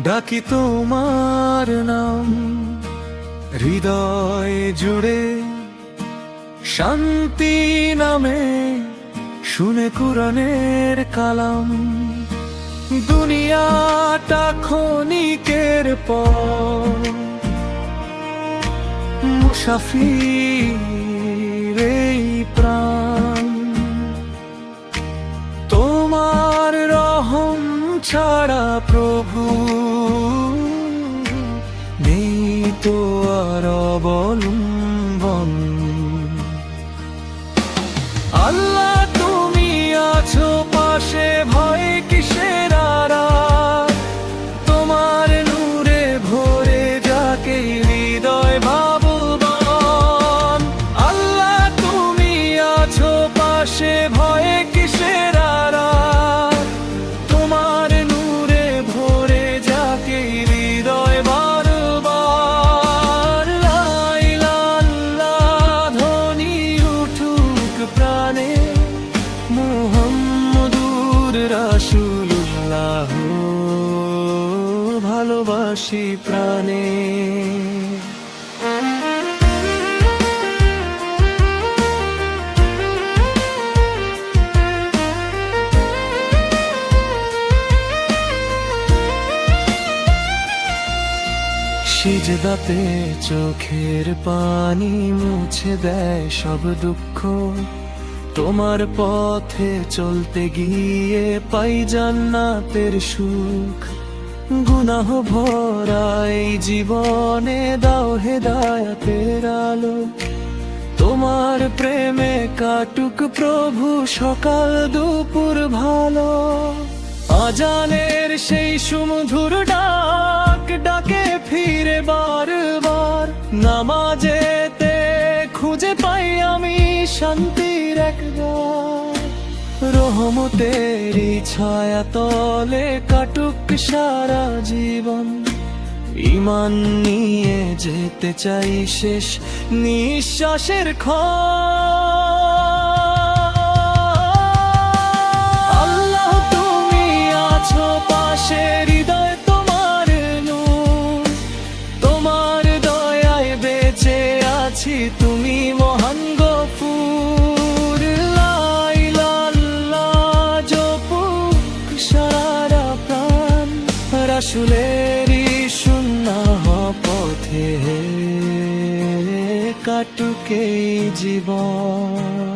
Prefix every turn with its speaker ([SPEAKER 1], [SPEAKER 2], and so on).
[SPEAKER 1] ডাকি তোমার নাম হৃদয় জুড়ে, শান্তি নামে শুনে কুরআনের কালাম। দুনিয়াটা ক্ষণিকের পর, মুসাফির এই প্রাণ। তোমার রহম ছাড়া প্রভু নেই তো আর অবলম্বন। আল্লাহ তুমি আছো পাশে, ভয় কিসের আড়াল? তোমার নূরে ভরে যাকে হৃদয় ভাববান। আল্লাহ তুমি আছো পাশে, ভয় কিসের আড়াল? তোমার নূরে ভরে যাকে হৃদয় বারবার। লা ইলাহা ইল্লাল্লাহ ধ্বনি উঠুক প্রাণে, মুহাম্মদুর রাসূলুল্লাহ ভালোবাসি প্রাণে। সিজদাতে চোখের পানি মুছে দেয় সব দুঃখ। তোমার পথে চলতে গিয়ে পাই জান্নাতের সুখ। গুনাহ ভরা এই জীবনে দাও হেদায়েতের আলো। তোমার প্রেমে কাটুক প্রভু সকাল দুপুর ভালো। আজানের সেই সুমধুর ডাক ডাকে ফিরে বারবার। নামাজেতে খুঁজে পাই আমি শান্তির একবার। রহমতেরই ছায়া তলে কাটুক সারা জীবন। ঈমান নিয়ে যেতে চাই শেষ নিঃশ্বাসের আল্লাহ তুমি আছো পাশে, হৃদয় তোমার নূর। তোমার দয়ায় বেঁচে আছি, তুমি মহান গফুর। লা ইলাহা ইল্লাল্লাহ জপুক সারা প্রাণ, রাসূলেরই সুন্নাহ পথে কাটুক এই জীবন।